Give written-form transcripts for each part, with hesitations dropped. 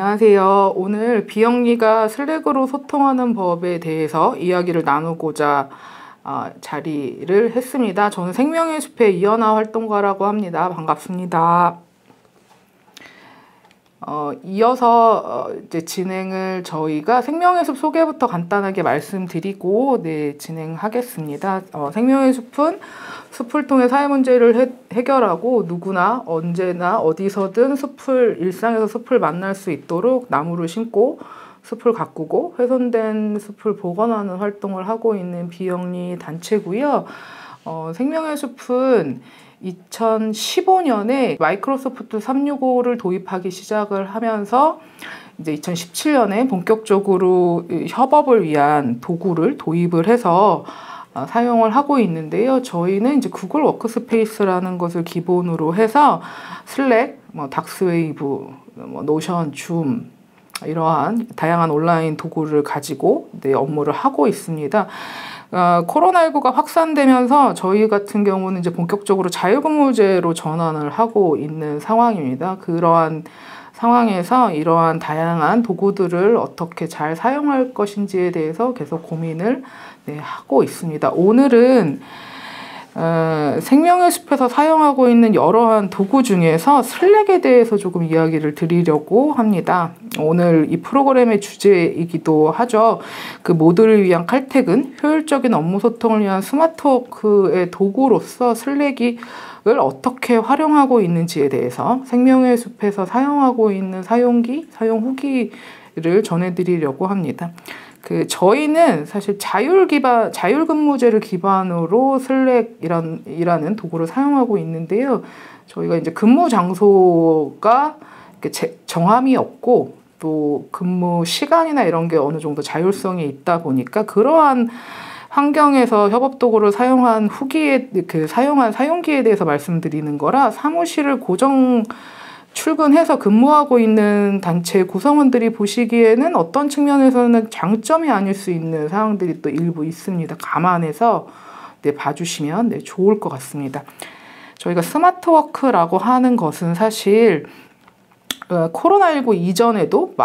안녕하세요. 오늘 비영리가 슬랙으로 소통하는 법에 대해서 이야기를 나누고자 자리를 했습니다. 저는 생명의 숲의 이연아 활동가라고 합니다. 반갑습니다. 이어서 이제 진행을 저희가 생명의 숲 소개부터 간단하게 말씀드리고 진행하겠습니다. 생명의 숲은 숲을 통해 사회 문제를 해결하고 누구나 언제나 어디서든 일상에서 숲을 만날 수 있도록 나무를 심고 숲을 가꾸고 훼손된 숲을 복원하는 활동을 하고 있는 비영리 단체고요. 생명의 숲은 2015년에 마이크로소프트 365를 도입하기 시작을 하면서 이제 2017년에 본격적으로 협업을 위한 도구를 도입을 해서 사용을 하고 있는데요. 저희는 이제 구글 워크스페이스라는 것을 기본으로 해서 슬랙, 닥스웨이브, 노션, 줌 이러한 다양한 온라인 도구를 가지고 업무를 하고 있습니다. 코로나19가 확산되면서 저희 같은 경우는 이제 본격적으로 자율근무제로 전환을 하고 있는 상황입니다. 그러한 상황에서 이러한 다양한 도구들을 어떻게 잘 사용할 것인지에 대해서 계속 고민을 하고 있습니다. 오늘은 생명의 숲에서 사용하고 있는 여러한 도구 중에서 슬랙에 대해서 조금 이야기를 드리려고 합니다. 오늘 이 프로그램의 주제이기도 하죠. 그 모두를 위한 칼퇴근, 효율적인 업무 소통을 위한 스마트워크의 도구로서 슬랙을 어떻게 활용하고 있는지에 대해서 생명의 숲에서 사용하고 있는 사용 후기를 전해드리려고 합니다. 저희는 사실 자율근무제를 기반으로 슬랙이라는 도구를 사용하고 있는데요. 저희가 이제 근무 장소가 정함이 없고 또 근무 시간이나 이런 게 어느 정도 자율성이 있다 보니까 그러한 환경에서 협업 도구를 사용한 사용한 사용기에 대해서 말씀드리는 거라 사무실을 고정 출근해서 근무하고 있는 단체 구성원들이 보시기에는 어떤 측면에서는 장점이 아닐 수 있는 사항들이 또 일부 있습니다. 감안해서 봐주시면 좋을 것 같습니다. 저희가 스마트워크라고 하는 것은 사실 코로나19 이전에도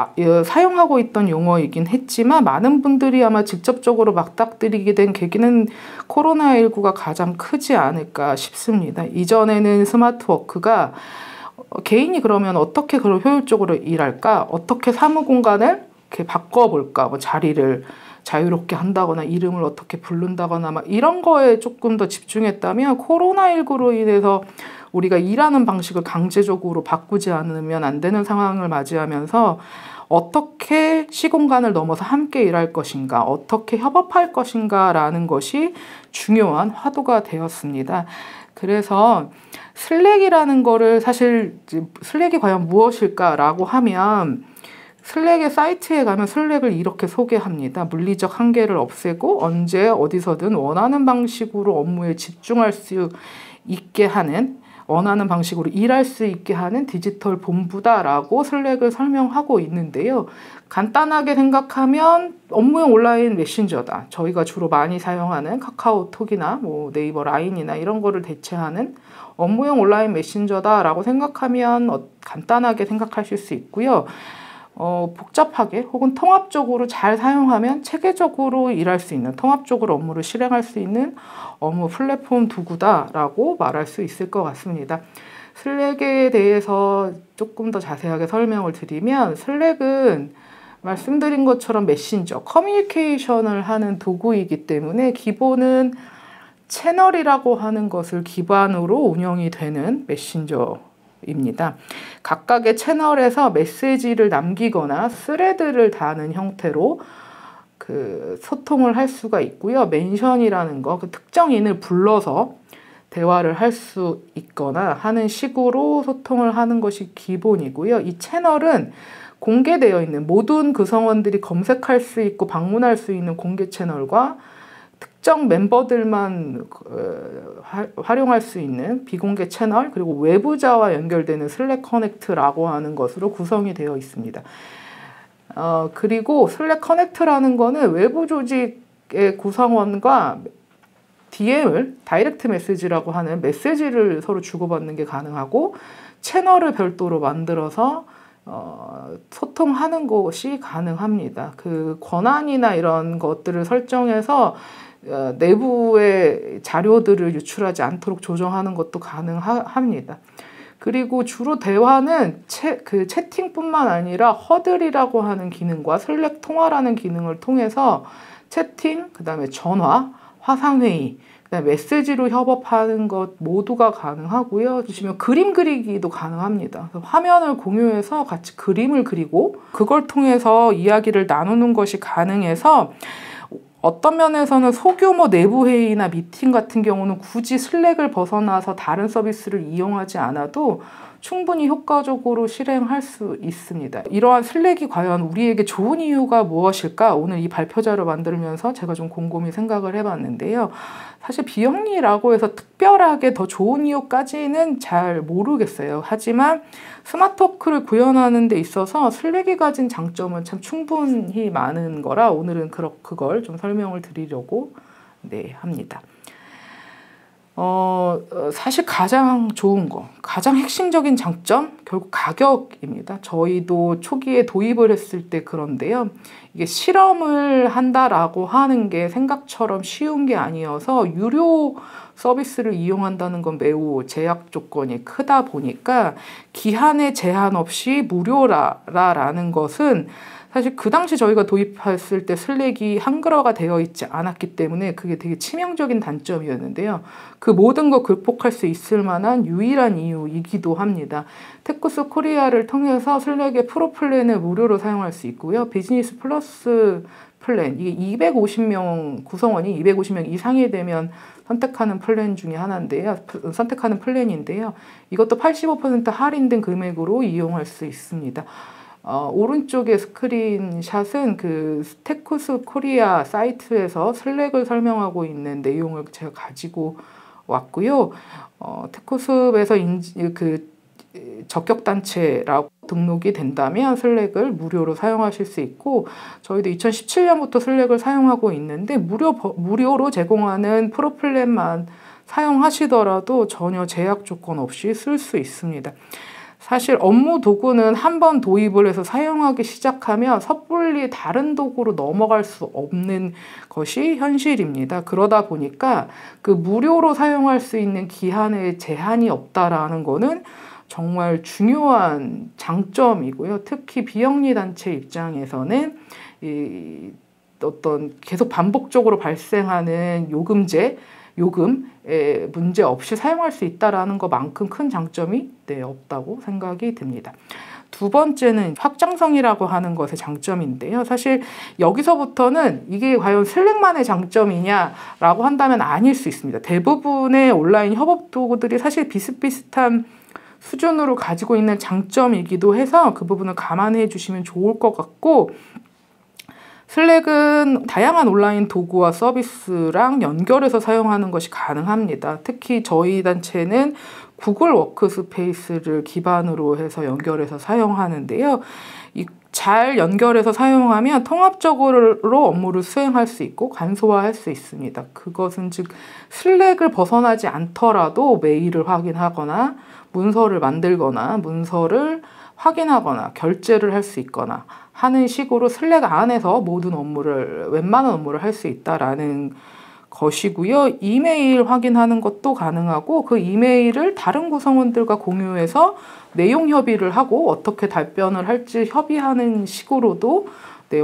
사용하고 있던 용어이긴 했지만 많은 분들이 아마 직접적으로 맞닥뜨리게 된 계기는 코로나19가 가장 크지 않을까 싶습니다. 이전에는 스마트워크가 개인이 그러면 어떻게 그걸 효율적으로 일할까? 어떻게 사무 공간을 이렇게 바꿔볼까? 자리를 자유롭게 한다거나 이름을 어떻게 부른다거나 이런 거에 조금 더 집중했다면 코로나19로 인해서 우리가 일하는 방식을 강제적으로 바꾸지 않으면 안 되는 상황을 맞이하면서 어떻게 시공간을 넘어서 함께 일할 것인가, 어떻게 협업할 것인가라는 것이 중요한 화두가 되었습니다. 그래서 슬랙이라는 거를 사실 슬랙이 과연 무엇일까라고 하면 슬랙의 사이트에 가면 슬랙을 이렇게 소개합니다. 물리적 한계를 없애고 언제 어디서든 원하는 방식으로 업무에 집중할 수 있게 하는 원하는 방식으로 일할 수 있게 하는 디지털 본부다라고 슬랙을 설명하고 있는데요. 간단하게 생각하면 업무용 온라인 메신저다. 저희가 주로 많이 사용하는 카카오톡이나 네이버 라인이나 이런 거를 대체하는 업무용 온라인 메신저다라고 생각하면 간단하게 생각하실 수 있고요. 복잡하게 혹은 통합적으로 잘 사용하면 체계적으로 일할 수 있는, 통합적으로 업무를 실행할 수 있는 업무 플랫폼 도구다라고 말할 수 있을 것 같습니다. 슬랙에 대해서 조금 더 자세하게 설명을 드리면 슬랙은 말씀드린 것처럼 메신저, 커뮤니케이션을 하는 도구이기 때문에 기본은 채널이라고 하는 것을 기반으로 운영이 되는 메신저입니다. 각각의 채널에서 메시지를 남기거나 스레드를 다는 형태로 소통을 할 수가 있고요. 멘션이라는 거, 특정인을 불러서 대화를 할 수 있거나 하는 식으로 소통을 하는 것이 기본이고요. 이 채널은 공개되어 있는 모든 구성원들이 검색할 수 있고 방문할 수 있는 공개 채널과 특정 멤버들만 활용할 수 있는 비공개 채널, 그리고 외부자와 연결되는 슬랙 커넥트라고 하는 것으로 구성이 되어 있습니다. 그리고 슬랙 커넥트라는 거는 외부 조직의 구성원과 DM을, 다이렉트 메시지라고 하는 메시지를 서로 주고받는 게 가능하고 채널을 별도로 만들어서 소통하는 것이 가능합니다. 그 권한이나 이런 것들을 설정해서 내부의 자료들을 유출하지 않도록 조정하는 것도 가능합니다. 그리고 주로 대화는 채팅뿐만 아니라 허들이라고 하는 기능과 슬랙 통화라는 기능을 통해서 채팅, 그다음에 전화, 화상회의, 그다음에 메시지로 협업하는 것 모두가 가능하고요. 보시면 그림 그리기도 가능합니다. 화면을 공유해서 같이 그림을 그리고 그걸 통해서 이야기를 나누는 것이 가능해서 어떤 면에서는 소규모 내부 회의나 미팅 같은 경우는 굳이 슬랙을 벗어나서 다른 서비스를 이용하지 않아도 충분히 효과적으로 실행할 수 있습니다. 이러한 슬랙이 과연 우리에게 좋은 이유가 무엇일까? 오늘 이 발표자를 만들면서 제가 좀 곰곰이 생각을 해봤는데요. 사실 비영리라고 해서 특별하게 더 좋은 이유까지는 잘 모르겠어요. 하지만 스마트워크를 구현하는 데 있어서 슬랙이 가진 장점은 참 충분히 많은 거라 오늘은 그걸 좀 설명을 드리려고 합니다. 사실 가장 좋은 거, 가장 핵심적인 장점, 결국 가격입니다. 저희도 초기에 도입을 했을 때 그런데요. 이게 실험을 한다라고 하는 게 생각처럼 쉬운 게 아니어서 유료 서비스를 이용한다는 건 매우 제약 조건이 크다 보니까 기한에 제한 없이 무료라는 것은 사실 그 당시 저희가 도입했을 때 슬랙이 한글화가 되어 있지 않았기 때문에 그게 되게 치명적인 단점이었는데요. 그 모든 걸 극복할 수 있을 만한 유일한 이유이기도 합니다. 테쿠스 코리아를 통해서 슬랙의 프로 플랜을 무료로 사용할 수 있고요. 비즈니스 플러스 플랜, 이게 250명 구성원이 250명 이상이 되면 선택하는 플랜 중에 하나인데요. 선택하는 플랜인데요. 이것도 85% 할인된 금액으로 이용할 수 있습니다. 오른쪽의 스크린샷은 그 테쿠스 코리아 사이트에서 슬랙을 설명하고 있는 내용을 제가 가지고 왔고요. 테쿠스에서 적격단체라고 등록이 된다면 슬랙을 무료로 사용하실 수 있고 저희도 2017년부터 슬랙을 사용하고 있는데 무료로 제공하는 프로플랜만 사용하시더라도 전혀 제약 조건 없이 쓸 수 있습니다. 사실 업무 도구는 한번 도입을 해서 사용하기 시작하면 섣불리 다른 도구로 넘어갈 수 없는 것이 현실입니다. 그러다 보니까 그 무료로 사용할 수 있는 기한에 제한이 없다라는 거는 정말 중요한 장점이고요. 특히 비영리 단체 입장에서는 어떤 계속 반복적으로 발생하는 요금에 문제 없이 사용할 수 있다는 것만큼 큰 장점이 없다고 생각이 듭니다. 두 번째는 확장성이라고 하는 것의 장점인데요. 사실 여기서부터는 이게 과연 슬랙만의 장점이냐라고 한다면 아닐 수 있습니다. 대부분의 온라인 협업 도구들이 사실 비슷비슷한 수준으로 가지고 있는 장점이기도 해서 그 부분을 감안해 주시면 좋을 것 같고 슬랙은 다양한 온라인 도구와 서비스랑 연결해서 사용하는 것이 가능합니다. 특히 저희 단체는 구글 워크스페이스를 기반으로 해서 연결해서 사용하는데요. 잘 연결해서 사용하면 통합적으로 업무를 수행할 수 있고 간소화할 수 있습니다. 그것은 즉 슬랙을 벗어나지 않더라도 메일을 확인하거나 문서를 만들거나 문서를 확인하거나 결제를 할 수 있거나 하는 식으로 슬랙 안에서 웬만한 업무를 할 수 있다라는 것이고요. 이메일 확인하는 것도 가능하고 그 이메일을 다른 구성원들과 공유해서 내용 협의를 하고 어떻게 답변을 할지 협의하는 식으로도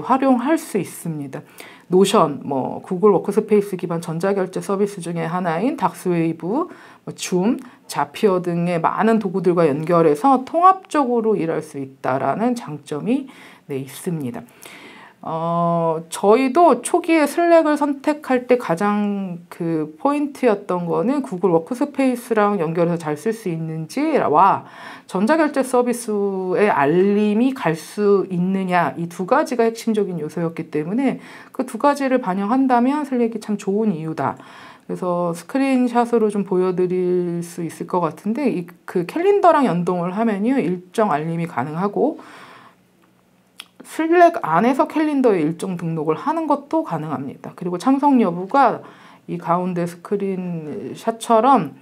활용할 수 있습니다. 노션, 구글 워크스페이스 기반 전자결제 서비스 중에 하나인 닥스웨이브, 줌, 자피어 등의 많은 도구들과 연결해서 통합적으로 일할 수 있다라는 장점이 있습니다. 저희도 초기에 슬랙을 선택할 때 가장 그 포인트였던 거는 구글 워크스페이스랑 연결해서 잘 쓸 수 있는지와 전자결제 서비스의 알림이 갈 수 있느냐 이 두 가지가 핵심적인 요소였기 때문에 그 두 가지를 반영한다면 슬랙이 참 좋은 이유다. 그래서 스크린샷으로 좀 보여드릴 수 있을 것 같은데 그 캘린더랑 연동을 하면요 일정 알림이 가능하고 슬랙 안에서 캘린더에 일정 등록을 하는 것도 가능합니다. 그리고 참석 여부가 이 가운데 스크린샷처럼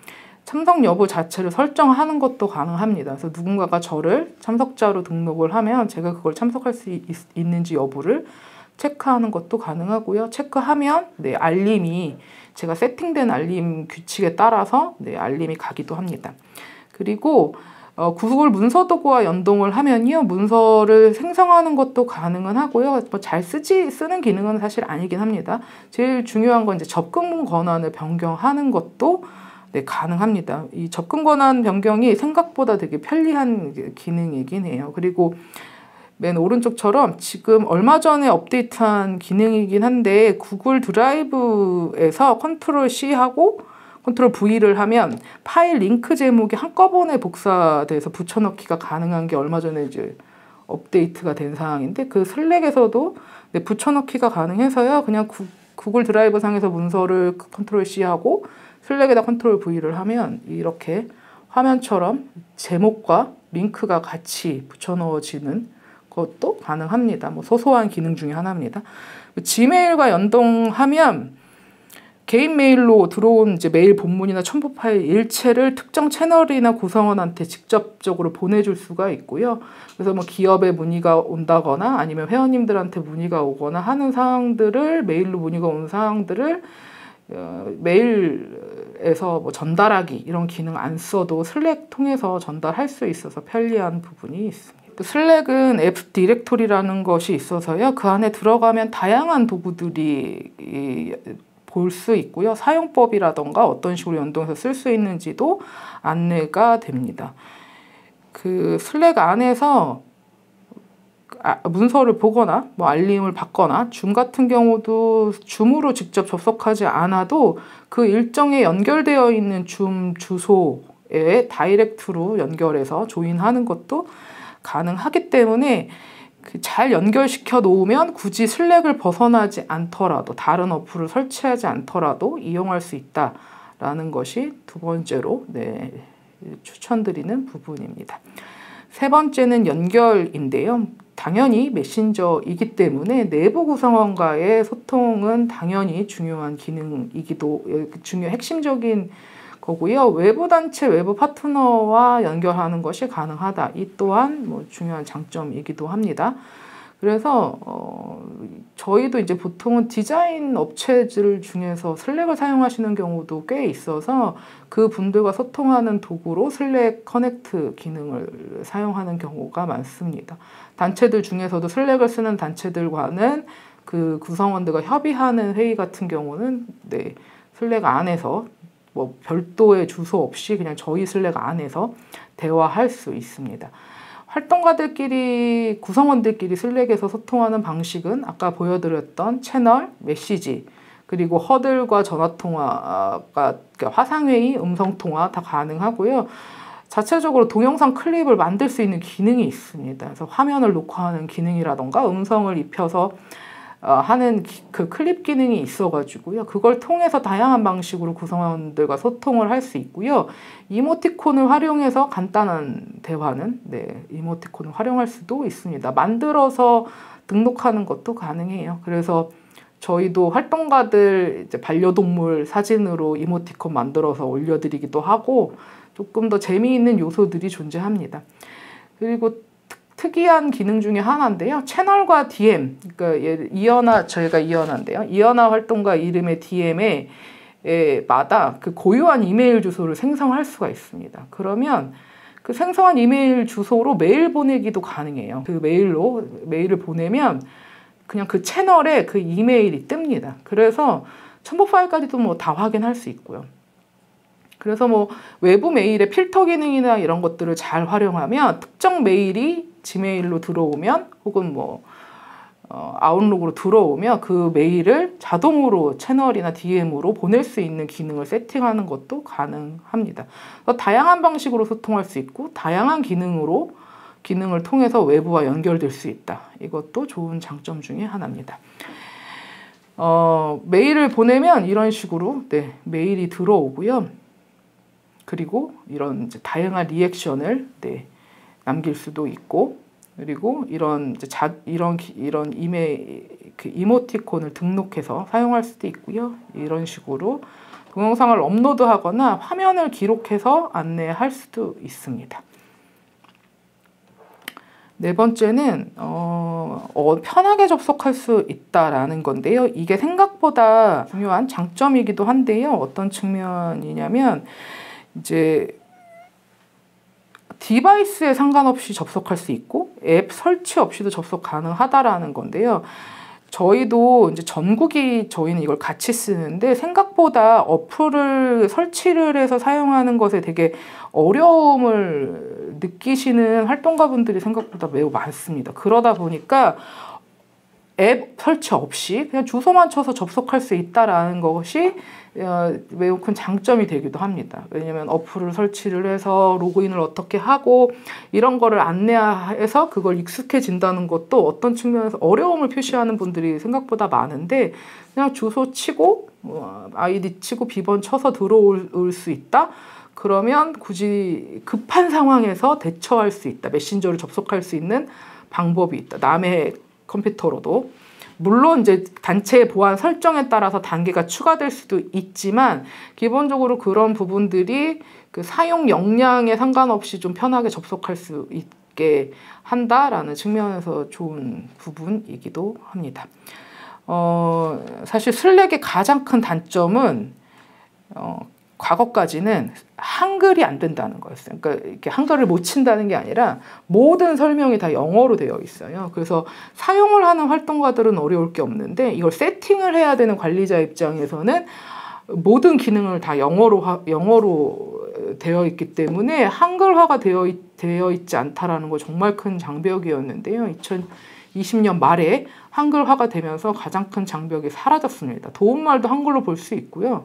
참석 여부 자체를 설정하는 것도 가능합니다. 그래서 누군가가 저를 참석자로 등록을 하면 제가 그걸 참석할 수 있는지 여부를 체크하는 것도 가능하고요. 체크하면 네, 알림이 제가 세팅된 알림 규칙에 따라서 네, 알림이 가기도 합니다. 그리고 구글 문서 도구와 연동을 하면요, 문서를 생성하는 것도 가능은 하고요. 뭐 잘 쓰는 기능은 사실 아니긴 합니다. 제일 중요한 건 이제 접근 권한을 변경하는 것도 네, 가능합니다. 이 접근 권한 변경이 생각보다 되게 편리한 기능이긴 해요. 그리고 맨 오른쪽처럼 지금 얼마 전에 업데이트한 기능이긴 한데 구글 드라이브에서 컨트롤 C하고 컨트롤 V를 하면 파일 링크 제목이 한꺼번에 복사돼서 붙여넣기가 가능한 게 얼마 전에 이제 업데이트가 된 사항인데 그 슬랙에서도 네, 붙여넣기가 가능해서요. 그냥 구글 드라이브 상에서 문서를 컨트롤 C하고 슬랙에다 컨트롤 V를 하면 이렇게 화면처럼 제목과 링크가 같이 붙여넣어지는 것도 가능합니다. 뭐 소소한 기능 중에 하나입니다. 지메일과 연동하면 개인 메일로 들어온 이제 메일 본문이나 첨부 파일 일체를 특정 채널이나 구성원한테 직접적으로 보내줄 수가 있고요. 그래서 뭐 기업에 문의가 온다거나 아니면 회원님들한테 문의가 오거나 하는 사항들을 메일로 문의가 온 사항들을 메일에서 뭐 전달하기 이런 기능 안 써도 슬랙 통해서 전달할 수 있어서 편리한 부분이 있습니다. 슬랙은 앱 디렉토리라는 것이 있어서요. 그 안에 들어가면 다양한 도구들이 볼 수 있고요. 사용법이라던가 어떤 식으로 연동해서 쓸 수 있는지도 안내가 됩니다. 그 슬랙 안에서 문서를 보거나 뭐 알림을 받거나 줌 같은 경우도 줌으로 직접 접속하지 않아도 그 일정에 연결되어 있는 줌 주소에 다이렉트로 연결해서 조인하는 것도 가능하기 때문에 잘 연결시켜 놓으면 굳이 슬랙을 벗어나지 않더라도 다른 어플을 설치하지 않더라도 이용할 수 있다라는 것이 두 번째로 네, 추천드리는 부분입니다. 세 번째는 연결인데요. 당연히 메신저이기 때문에 내부 구성원과의 소통은 당연히 중요한 기능이기도 핵심적인 거고요. 외부 단체, 외부 파트너와 연결하는 것이 가능하다. 이 또한 뭐 중요한 장점이기도 합니다. 그래서 저희도 이제 보통은 디자인 업체들 중에서 슬랙을 사용하시는 경우도 꽤 있어서 그 분들과 소통하는 도구로 슬랙 커넥트 기능을 사용하는 경우가 많습니다. 단체들 중에서도 슬랙을 쓰는 단체들과는 그 구성원들과 협의하는 회의 같은 경우는 네, 슬랙 안에서 뭐 별도의 주소 없이 그냥 저희 슬랙 안에서 대화할 수 있습니다. 활동가들끼리 구성원들끼리 슬랙에서 소통하는 방식은 아까 보여드렸던 채널, 메시지, 그리고 허들과 전화통화가 화상회의, 음성통화 다 가능하고요. 자체적으로 동영상 클립을 만들 수 있는 기능이 있습니다. 그래서 화면을 녹화하는 기능이라던가 음성을 입혀서 하는 그 클립 기능이 있어가지고요. 그걸 통해서 다양한 방식으로 구성원들과 소통을 할 수 있고요. 이모티콘을 활용해서 간단한 대화는 네, 이모티콘을 활용할 수도 있습니다. 만들어서 등록하는 것도 가능해요. 그래서 저희도 활동가들 이제 반려동물 사진으로 이모티콘 만들어서 올려드리기도 하고 조금 더 재미있는 요소들이 존재합니다. 그리고 특이한 기능 중에 하나인데요. 채널과 DM, 그러니까 이연아, 저희가 이연아인데요. 이연아 활동가 이름의 DM에 마다 그 고유한 이메일 주소를 생성할 수가 있습니다. 그러면 그 생성한 이메일 주소로 메일 보내기도 가능해요. 그 메일을 보내면 그냥 그 채널에 그 이메일이 뜹니다. 그래서 첨부 파일까지도 뭐 다 확인할 수 있고요. 그래서 뭐 외부 메일의 필터 기능이나 이런 것들을 잘 활용하면 특정 메일이 지메일로 들어오면 혹은 뭐 아웃룩으로 들어오면 그 메일을 자동으로 채널이나 DM으로 보낼 수 있는 기능을 세팅하는 것도 가능합니다. 다양한 방식으로 소통할 수 있고 다양한 기능을 통해서 외부와 연결될 수 있다. 이것도 좋은 장점 중에 하나입니다. 메일을 보내면 이런 식으로 네, 메일이 들어오고요. 그리고 이런 이제 다양한 리액션을 네, 남길 수도 있고, 그리고 이런 이메일 이모티콘을 등록해서 사용할 수도 있고요. 이런 식으로 동영상을 업로드하거나 화면을 기록해서 안내할 수도 있습니다. 네 번째는 편하게 접속할 수 있다라는 건데요. 이게 생각보다 중요한 장점이기도 한데요. 어떤 측면이냐면 이제 디바이스에 상관없이 접속할 수 있고 앱 설치 없이도 접속 가능하다라는 건데요. 저희도 이제 전국이 저희는 이걸 같이 쓰는데 생각보다 어플을 설치를 해서 사용하는 것에 되게 어려움을 느끼시는 활동가분들이 생각보다 매우 많습니다. 그러다 보니까 앱 설치 없이 그냥 주소만 쳐서 접속할 수 있다라는 것이 매우 큰 장점이 되기도 합니다. 왜냐하면 어플을 설치를 해서 로그인을 어떻게 하고 이런 거를 안내해서 그걸 익숙해진다는 것도 어떤 측면에서 어려움을 표시하는 분들이 생각보다 많은데 그냥 주소 치고 아이디 치고 비번 쳐서 들어올 수 있다? 그러면 굳이 급한 상황에서 대처할 수 있다. 메신저를 접속할 수 있는 방법이 있다. 남의 컴퓨터로도. 물론 이제 단체 보안 설정에 따라서 단계가 추가될 수도 있지만 기본적으로 그런 부분들이 그 사용 역량에 상관없이 좀 편하게 접속할 수 있게 한다라는 측면에서 좋은 부분이기도 합니다. 사실 슬랙의 가장 큰 단점은 과거까지는 한글이 안 된다는 거였어요. 그러니까 이렇게 한글을 못 친다는 게 아니라 모든 설명이 다 영어로 되어 있어요. 그래서 사용을 하는 활동가들은 어려울 게 없는데 이걸 세팅을 해야 되는 관리자 입장에서는 모든 기능을 다 영어로 되어 있기 때문에 한글화가 되어 있지 않다라는 거 정말 큰 장벽이었는데요. 2020년 말에 한글화가 되면서 가장 큰 장벽이 사라졌습니다. 도움말도 한글로 볼 수 있고요.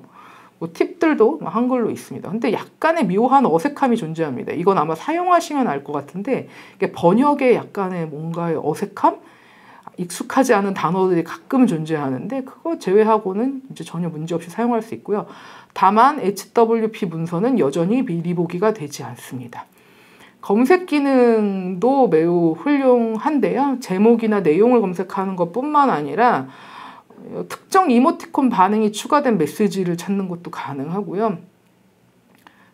팁들도 한글로 있습니다. 근데 약간의 묘한 어색함이 존재합니다. 이건 아마 사용하시면 알 것 같은데 이게 번역에 약간의 뭔가의 어색함? 익숙하지 않은 단어들이 가끔 존재하는데 그거 제외하고는 이제 전혀 문제없이 사용할 수 있고요. 다만 HWP 문서는 여전히 미리 보기가 되지 않습니다. 검색 기능도 매우 훌륭한데요. 제목이나 내용을 검색하는 것뿐만 아니라 특정 이모티콘 반응이 추가된 메시지를 찾는 것도 가능하고요.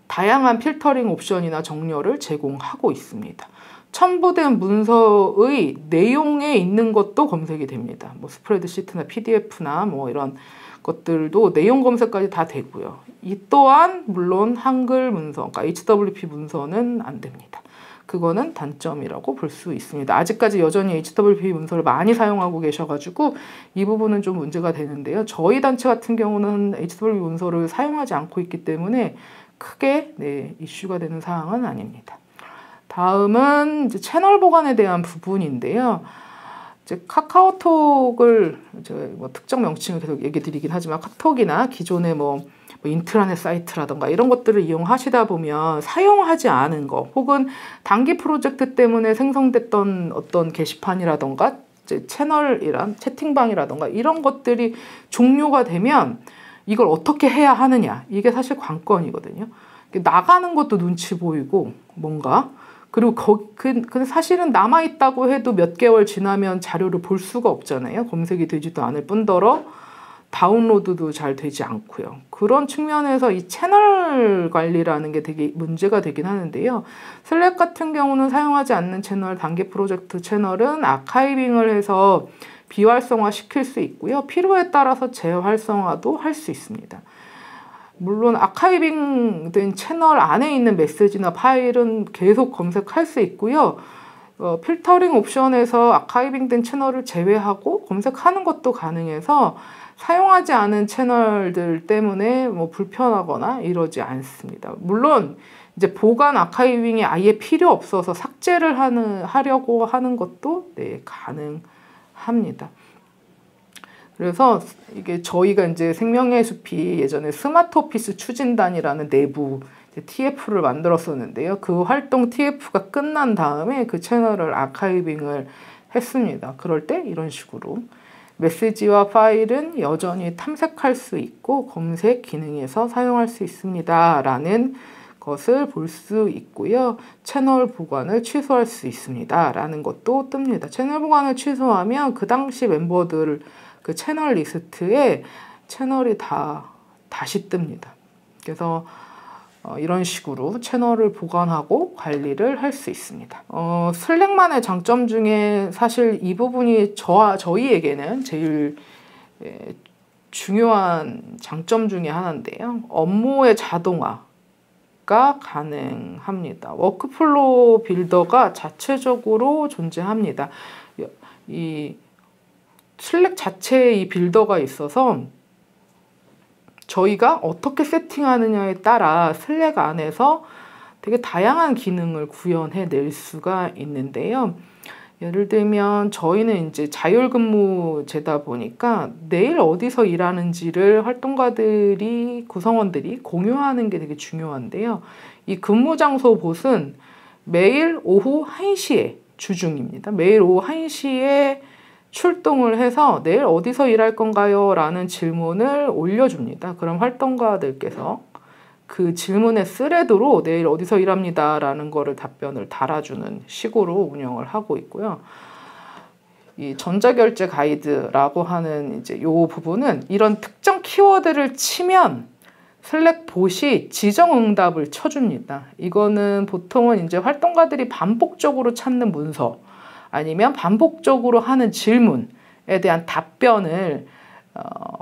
다양한 필터링 옵션이나 정렬을 제공하고 있습니다. 첨부된 문서의 내용에 있는 것도 검색이 됩니다. 뭐 스프레드시트나 PDF나 뭐 이런 것들도 내용 검색까지 다 되고요. 이 또한 물론 한글 문서, 그러니까 HWP 문서는 안 됩니다. 그거는 단점이라고 볼 수 있습니다. 아직까지 여전히 HWP 문서를 많이 사용하고 계셔가지고 이 부분은 좀 문제가 되는데요. 저희 단체 같은 경우는 HWP 문서를 사용하지 않고 있기 때문에 크게 이슈가 되는 사항은 아닙니다. 다음은 이제 채널 보관에 대한 부분인데요. 이제 카카오톡을 뭐 특정 명칭을 계속 얘기 드리긴 하지만 카톡이나 기존의 뭐 인트라넷 사이트라던가 이런 것들을 이용하시다 보면 사용하지 않은 거 혹은 단기 프로젝트 때문에 생성됐던 어떤 게시판이라던가 채널이란 채팅방이라던가 이런 것들이 종료가 되면 이걸 어떻게 해야 하느냐 이게 사실 관건이거든요. 나가는 것도 눈치 보이고 뭔가 그리고 근데 사실은 남아있다고 해도 몇 개월 지나면 자료를 볼 수가 없잖아요. 검색이 되지도 않을 뿐더러 다운로드도 잘 되지 않고요. 그런 측면에서 이 채널 관리라는 게 되게 문제가 되긴 하는데요. 슬랙 같은 경우는 사용하지 않는 채널, 단기 프로젝트 채널은 아카이빙을 해서 비활성화 시킬 수 있고요. 필요에 따라서 재활성화도 할 수 있습니다. 물론 아카이빙 된 채널 안에 있는 메시지나 파일은 계속 검색할 수 있고요. 필터링 옵션에서 아카이빙 된 채널을 제외하고 검색하는 것도 가능해서 사용하지 않은 채널들 때문에 뭐 불편하거나 이러지 않습니다. 물론 이제 보관 아카이빙이 아예 필요 없어서 삭제를 하려고 하는 것도 가능합니다. 그래서 이게 저희가 이제 생명의 숲이 예전에 스마트 오피스 추진단이라는 내부 TF를 만들었었는데요. 그 활동 TF가 끝난 다음에 그 채널을 아카이빙을 했습니다. 그럴 때 이런 식으로 메시지와 파일은 여전히 탐색할 수 있고 검색 기능에서 사용할 수 있습니다. 라는 것을 볼 수 있고요. 채널 보관을 취소할 수 있습니다. 라는 것도 뜹니다. 채널 보관을 취소하면 그 당시 멤버들 그 채널 리스트에 채널이 다 다시 뜹니다. 그래서 이런 식으로 채널을 보관하고 관리를 할 수 있습니다. 슬랙만의 장점 중에 사실 이 부분이 저희에게는 제일 중요한 장점 중에 하나인데요. 업무의 자동화가 가능합니다. 워크플로우 빌더가 자체적으로 존재합니다. 이 슬랙 자체에 이 빌더가 있어서 저희가 어떻게 세팅하느냐에 따라 슬랙 안에서 되게 다양한 기능을 구현해낼 수가 있는데요. 예를 들면 저희는 이제 자율근무제다 보니까 내일 어디서 일하는지를 활동가들이, 구성원들이 공유하는 게 되게 중요한데요. 이 근무 장소 봇은 매일 오후 1시에 주중입니다. 매일 오후 1시에 출동을 해서 내일 어디서 일할 건가요? 라는 질문을 올려줍니다. 그럼 활동가들께서 그 질문의 스레드로 내일 어디서 일합니다. 라는 거를 답변을 달아주는 식으로 운영을 하고 있고요. 이 전자결제 가이드라고 하는 이제 요 부분은 이런 특정 키워드를 치면 슬랙 봇이 지정응답을 쳐줍니다. 이거는 보통은 이제 활동가들이 반복적으로 찾는 문서 아니면 반복적으로 하는 질문에 대한 답변을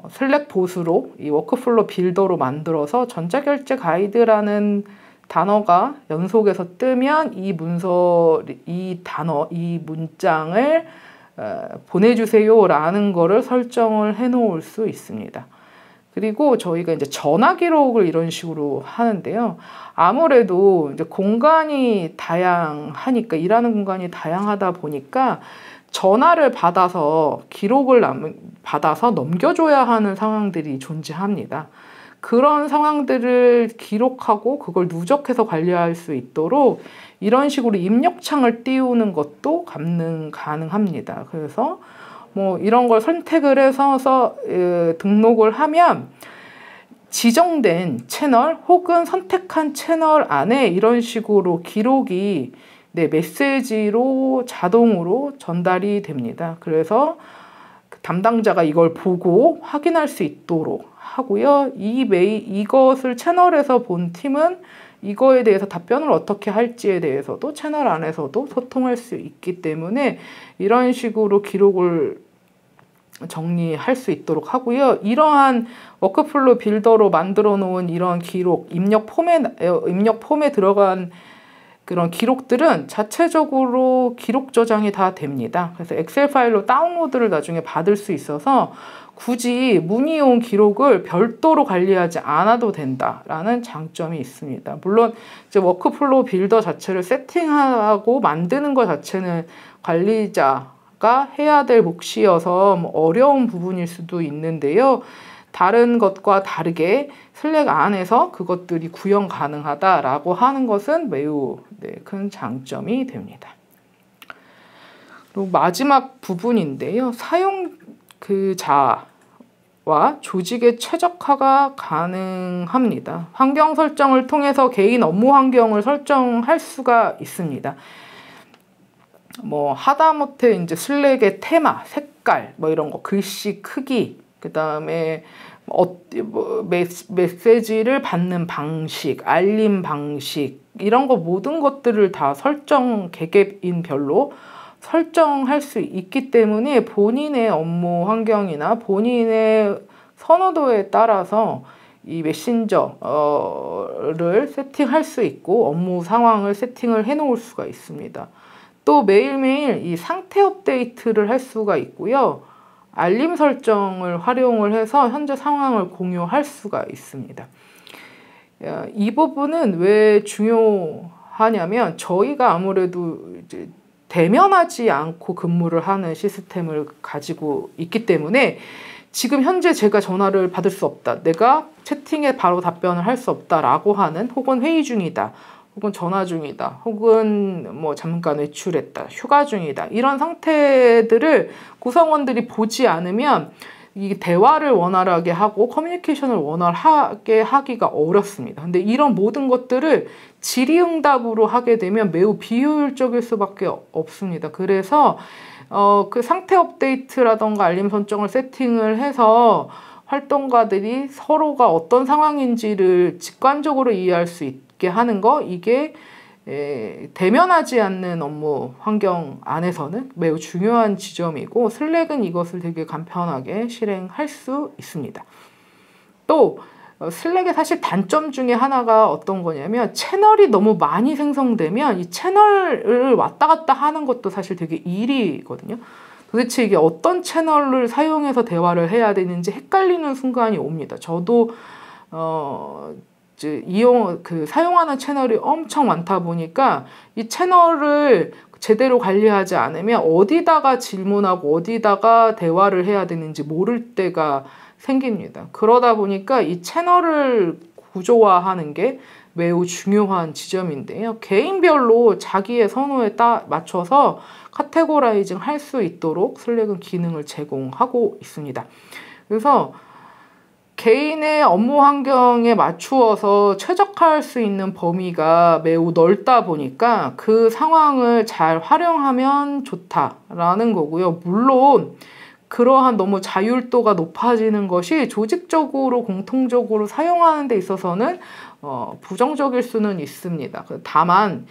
슬랙 봇으로 이 워크플로우 빌더로 만들어서 전자결제 가이드라는 단어가 연속해서 뜨면 이 문장을 보내주세요라는 거를 설정을 해 놓을 수 있습니다. 그리고 저희가 이제 전화 기록을 이런 식으로 하는데요. 아무래도 이제 공간이 다양하니까, 일하는 공간이 다양하다 보니까 전화를 받아서 기록을 받아서 넘겨줘야 하는 상황들이 존재합니다. 그런 상황들을 기록하고 그걸 누적해서 관리할 수 있도록 이런 식으로 입력창을 띄우는 것도 가능합니다. 그래서 뭐 이런 걸 선택을 해서 등록을 하면 지정된 채널 혹은 선택한 채널 안에 이런 식으로 기록이 메시지로 자동으로 전달이 됩니다. 그래서 담당자가 이걸 보고 확인할 수 있도록 하고요. 이것을 채널에서 본 팀은 이거에 대해서 답변을 어떻게 할지에 대해서도 채널 안에서도 소통할 수 있기 때문에 이런 식으로 기록을 정리할 수 있도록 하고요. 이러한 워크플로우 빌더로 만들어 놓은 이런 기록, 입력 폼에 들어간 그런 기록들은 자체적으로 기록 저장이 다 됩니다. 그래서 엑셀 파일로 다운로드를 나중에 받을 수 있어서 굳이 문의 온 기록을 별도로 관리하지 않아도 된다라는 장점이 있습니다. 물론 이제 워크플로우 빌더 자체를 세팅하고 만드는 것 자체는 관리자가 해야 될 몫이어서 어려운 부분일 수도 있는데요. 다른 것과 다르게 슬랙 안에서 그것들이 구현 가능하다라고 하는 것은 매우 큰 장점이 됩니다. 그리고 마지막 부분인데요. 사용자와 조직의 최적화가 가능합니다. 환경 설정을 통해서 개인 업무 환경을 설정할 수가 있습니다. 뭐 하다못해 이제 슬랙의 테마, 색깔, 뭐 이런 거, 글씨 크기, 그 다음에 메시지를 받는 방식, 알림 방식, 이런 거 모든 것들을 다 개개인별로 설정할 수 있기 때문에 본인의 업무 환경이나 본인의 선호도에 따라서 이 메신저를 세팅할 수 있고 업무 상황을 세팅을 해 놓을 수가 있습니다. 또 매일매일 이 상태 업데이트를 할 수가 있고요. 알림 설정을 활용을 해서 현재 상황을 공유할 수가 있습니다. 이 부분은 왜 중요하냐면 저희가 아무래도 이제 대면하지 않고 근무를 하는 시스템을 가지고 있기 때문에 지금 현재 제가 전화를 받을 수 없다, 내가 채팅에 바로 답변을 할 수 없다라고 하는, 혹은 회의 중이다, 혹은 전화 중이다, 혹은 뭐 잠깐 외출했다, 휴가 중이다, 이런 상태들을 구성원들이 보지 않으면 이 대화를 원활하게 하고 커뮤니케이션을 원활하게 하기가 어렵습니다. 근데 이런 모든 것들을 질의응답으로 하게 되면 매우 비효율적일 수밖에 없습니다. 그래서 그 상태 업데이트라던가 알림 설정을 세팅을 해서 활동가들이 서로가 어떤 상황인지를 직관적으로 이해할 수 있게 하는 거, 이게 대면하지 않는 업무 환경 안에서는 매우 중요한 지점이고, 슬랙은 이것을 되게 간편하게 실행할 수 있습니다. 또 슬랙의 사실 단점 중에 하나가 어떤 거냐면, 채널이 너무 많이 생성되면 이 채널을 왔다 갔다 하는 것도 사실 되게 일이거든요. 도대체 이게 어떤 채널을 사용해서 대화를 해야 되는지 헷갈리는 순간이 옵니다. 저도 사용하는 채널이 엄청 많다 보니까 이 채널을 제대로 관리하지 않으면 어디다가 질문하고 어디다가 대화를 해야 되는지 모를 때가 생깁니다. 그러다 보니까 이 채널을 구조화하는 게 매우 중요한 지점인데요. 개인별로 자기의 선호에 맞춰서 카테고라이징 할 수 있도록 슬랙은 기능을 제공하고 있습니다. 그래서 개인의 업무 환경에 맞추어서 최적화할 수 있는 범위가 매우 넓다 보니까 그 상황을 잘 활용하면 좋다라는 거고요. 물론 그러한 너무 자율도가 높아지는 것이 조직적으로 공통적으로 사용하는 데 있어서는 부정적일 수는 있습니다. 다만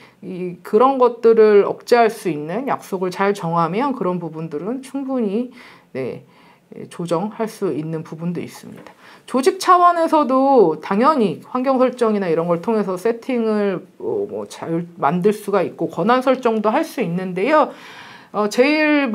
그런 것들을 억제할 수 있는 약속을 잘 정하면 그런 부분들은 충분히 조정할 수 있는 부분도 있습니다. 조직 차원에서도 당연히 환경 설정이나 이런 걸 통해서 세팅을 잘 만들 수가 있고 권한 설정도 할 수 있는데요. 제일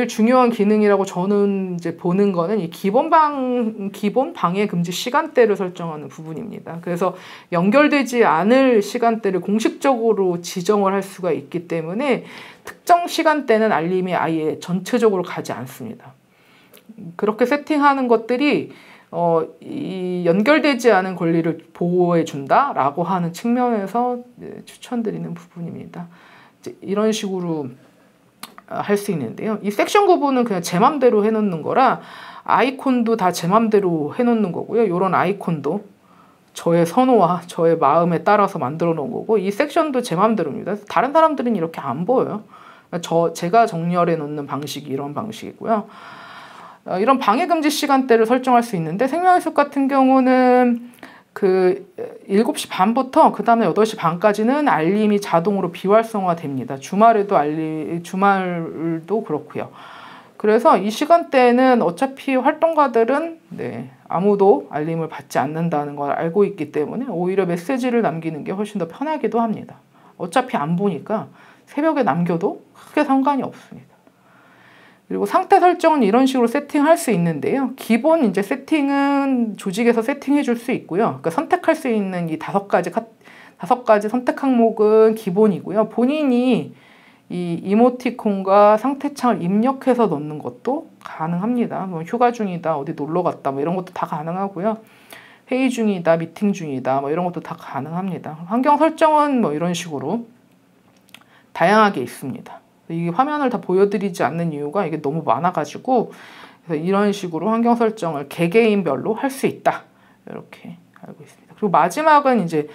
중요한 기능이라고 저는 이제 보는 거는 이 기본 방해 금지 시간대를 설정하는 부분입니다. 그래서 연결되지 않을 시간대를 공식적으로 지정을 할 수가 있기 때문에 특정 시간대는 알림이 아예 전체적으로 가지 않습니다. 그렇게 세팅하는 것들이 이 연결되지 않은 권리를 보호해 준다라고 하는 측면에서 추천드리는 부분입니다. 이제 이런 식으로 할 수 있는데요. 이 섹션 구분은 그냥 제 맘대로 해놓는 거라 아이콘도 다 제 맘대로 해놓는 거고요. 이런 아이콘도 저의 선호와 저의 마음에 따라서 만들어 놓은 거고, 이 섹션도 제 맘대로입니다. 다른 사람들은 이렇게 안 보여요. 제가 정렬해 놓는 방식이 이런 방식이고요. 이런 방해금지 시간대를 설정할 수 있는데, 생명의 숲 같은 경우는 7시 반부터 그 다음에 8시 반까지는 알림이 자동으로 비활성화 됩니다. 주말도 그렇고요. 그래서 이 시간대에는 어차피 활동가들은 아무도 알림을 받지 않는다는 걸 알고 있기 때문에 오히려 메시지를 남기는 게 훨씬 더 편하기도 합니다. 어차피 안 보니까 새벽에 남겨도 크게 상관이 없습니다. 그리고 상태 설정은 이런 식으로 세팅할 수 있는데요. 기본 이제 세팅은 조직에서 세팅해 줄 수 있고요. 그러니까 선택할 수 있는 이 5가지 선택 항목은 기본이고요. 본인이 이 이모티콘과 상태창을 입력해서 넣는 것도 가능합니다. 뭐 휴가 중이다, 어디 놀러 갔다, 뭐 이런 것도 다 가능하고요. 회의 중이다, 미팅 중이다, 뭐 이런 것도 다 가능합니다. 환경 설정은 뭐 이런 식으로 다양하게 있습니다. 이 화면을 다 보여드리지 않는 이유가 이게 너무 많아가지고, 그래서 이런 식으로 환경 설정을 개개인별로 할 수 있다, 이렇게 알고 있습니다. 그리고 마지막은 이제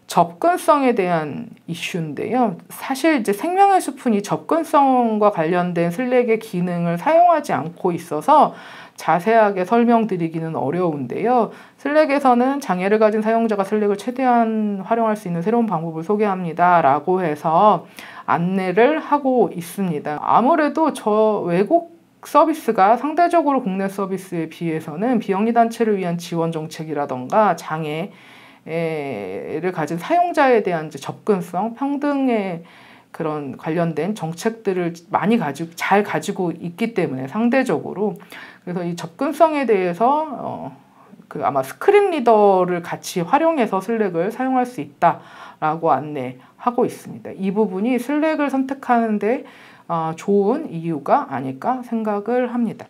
접근성에 대한 이슈인데요. 사실 이제 생명의 숲은 이 접근성과 관련된 슬랙의 기능을 사용하지 않고 있어서 자세하게 설명드리기는 어려운데요. 슬랙에서는 장애를 가진 사용자가 슬랙을 최대한 활용할 수 있는 새로운 방법을 소개합니다 라고 해서 안내를 하고 있습니다. 아무래도 외국 서비스가 상대적으로 국내 서비스에 비해서는 비영리 단체를 위한 지원 정책이라던가 장애를 가진 사용자에 대한 이제 접근성, 평등의 그런 관련된 정책들을 잘 가지고 있기 때문에 상대적으로, 그래서 이 접근성에 대해서 아마 스크린 리더를 같이 활용해서 슬랙을 사용할 수 있다라고 안내하고 있습니다. 이 부분이 슬랙을 선택하는데 좋은 이유가 아닐까 생각을 합니다.